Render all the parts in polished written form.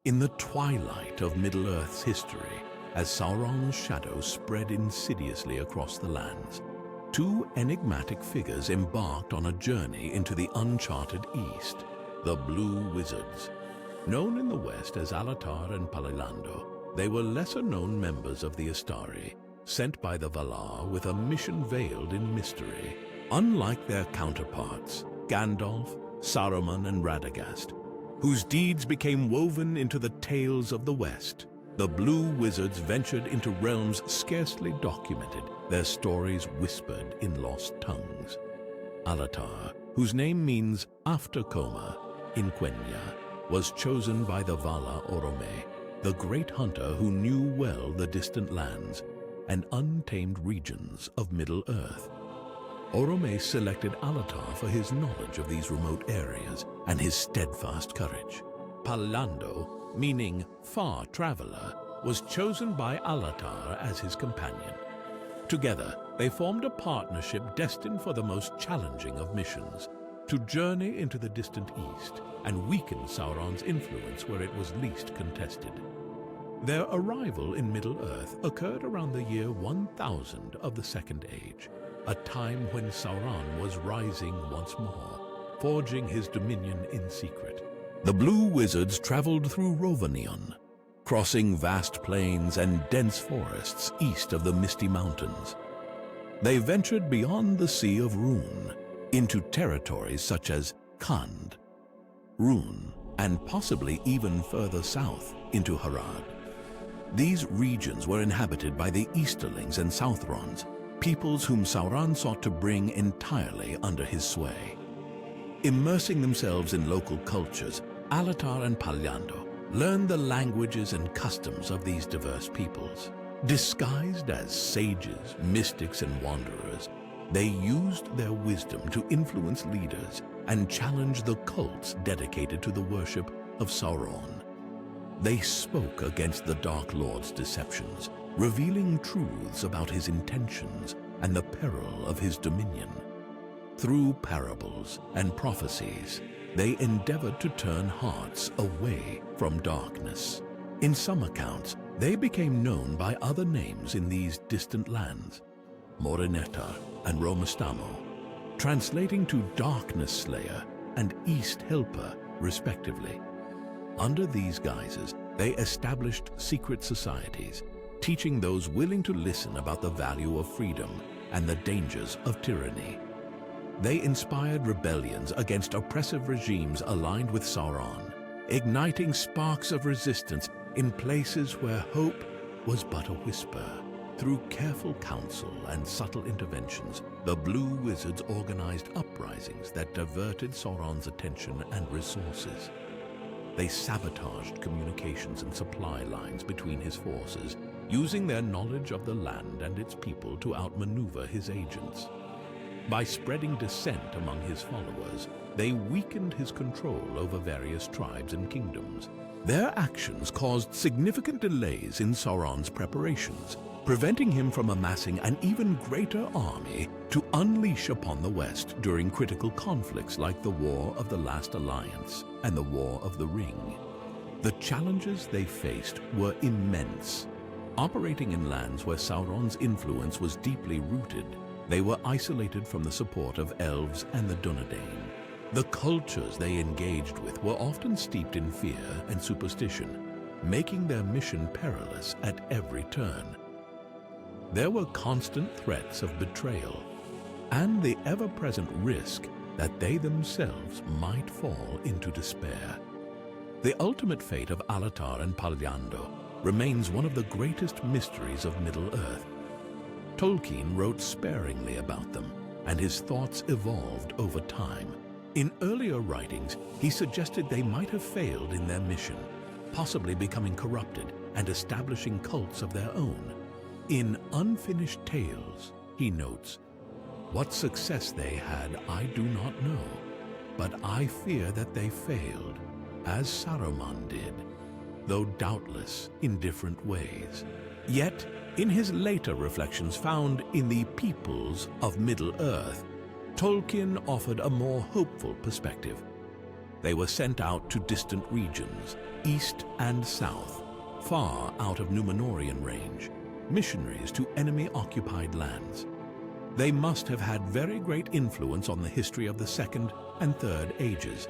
In the twilight of Middle-earth's history, as Sauron's shadow spread insidiously across the lands, two enigmatic figures embarked on a journey into the uncharted East, the Blue Wizards. Known in the West as Alatar and Pallando, they were lesser-known members of the Istari, sent by the Valar with a mission veiled in mystery. Unlike their counterparts, Gandalf, Saruman, and Radagast, whose deeds became woven into the tales of the West, the Blue Wizards ventured into realms scarcely documented, their stories whispered in lost tongues. Alatar, whose name means after coma in Quenya, was chosen by the Valar Orome, the great hunter who knew well the distant lands and untamed regions of Middle-earth. Orome selected Alatar for his knowledge of these remote areas and his steadfast courage. Pallando, meaning far traveler, was chosen by Alatar as his companion. Together, they formed a partnership destined for the most challenging of missions, to journey into the distant East and weaken Sauron's influence where it was least contested. Their arrival in Middle-earth occurred around the year 1000 of the Second Age, a time when Sauron was rising once more, forging his dominion in secret. The Blue Wizards traveled through Rhovanion, crossing vast plains and dense forests east of the Misty Mountains. They ventured beyond the Sea of Rhûn, into territories such as Khand, Rhûn, and possibly even further south into Harad. These regions were inhabited by the Easterlings and Southrons, peoples whom Sauron sought to bring entirely under his sway. Immersing themselves in local cultures, Alatar and Pallando learned the languages and customs of these diverse peoples. Disguised as sages, mystics, and wanderers, they used their wisdom to influence leaders and challenge the cults dedicated to the worship of Sauron. They spoke against the Dark Lord's deceptions, revealing truths about his intentions and the peril of his dominion. Through parables and prophecies, they endeavored to turn hearts away from darkness. In some accounts, they became known by other names in these distant lands, Morinehtar and Rómestámo, translating to Darkness Slayer and East Helper, respectively. Under these guises, they established secret societies, teaching those willing to listen about the value of freedom and the dangers of tyranny. They inspired rebellions against oppressive regimes aligned with Sauron, igniting sparks of resistance in places where hope was but a whisper. Through careful counsel and subtle interventions, the Blue Wizards organized uprisings that diverted Sauron's attention and resources. They sabotaged communications and supply lines between his forces, using their knowledge of the land and its people to outmaneuver his agents. By spreading dissent among his followers, they weakened his control over various tribes and kingdoms. Their actions caused significant delays in Sauron's preparations, preventing him from amassing an even greater army to unleash upon the West during critical conflicts like the War of the Last Alliance and the War of the Ring. The challenges they faced were immense. Operating in lands where Sauron's influence was deeply rooted, they were isolated from the support of elves and the Dunedain. The cultures they engaged with were often steeped in fear and superstition, making their mission perilous at every turn. There were constant threats of betrayal and the ever-present risk that they themselves might fall into despair. The ultimate fate of Alatar and Pallando remains one of the greatest mysteries of Middle-earth. Tolkien wrote sparingly about them, and his thoughts evolved over time. In earlier writings, he suggested they might have failed in their mission, possibly becoming corrupted and establishing cults of their own. In Unfinished Tales, he notes, "What success they had I do not know, but I fear that they failed, as Saruman did, though doubtless in different ways." Yet, in his later reflections found in the Peoples of Middle-earth, Tolkien offered a more hopeful perspective. They were sent out to distant regions, east and south, far out of Númenórean range, missionaries to enemy-occupied lands. They must have had very great influence on the history of the Second and Third Ages.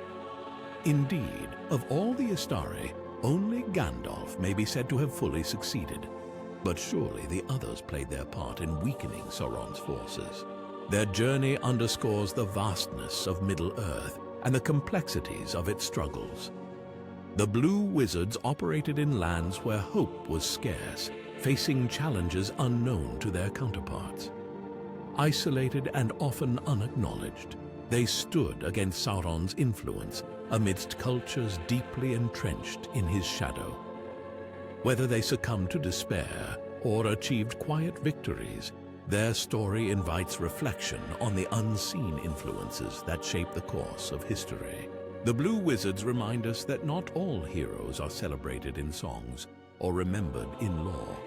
Indeed, of all the Istari, only Gandalf may be said to have fully succeeded. But surely the others played their part in weakening Sauron's forces. Their journey underscores the vastness of Middle-earth and the complexities of its struggles. The Blue Wizards operated in lands where hope was scarce, facing challenges unknown to their counterparts. Isolated and often unacknowledged, they stood against Sauron's influence amidst cultures deeply entrenched in his shadow. Whether they succumbed to despair or achieved quiet victories, their story invites reflection on the unseen influences that shape the course of history. The Blue Wizards remind us that not all heroes are celebrated in songs or remembered in lore.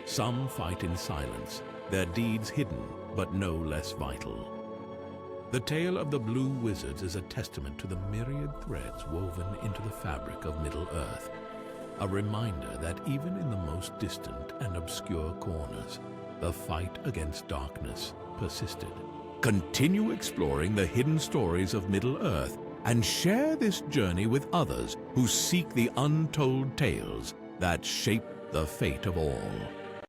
Some fight in silence, their deeds hidden but no less vital. The tale of the Blue Wizards is a testament to the myriad threads woven into the fabric of Middle-earth, a reminder that even in the most distant and obscure corners, the fight against darkness persisted. Continue exploring the hidden stories of Middle-earth and share this journey with others who seek the untold tales that shape the fate of all.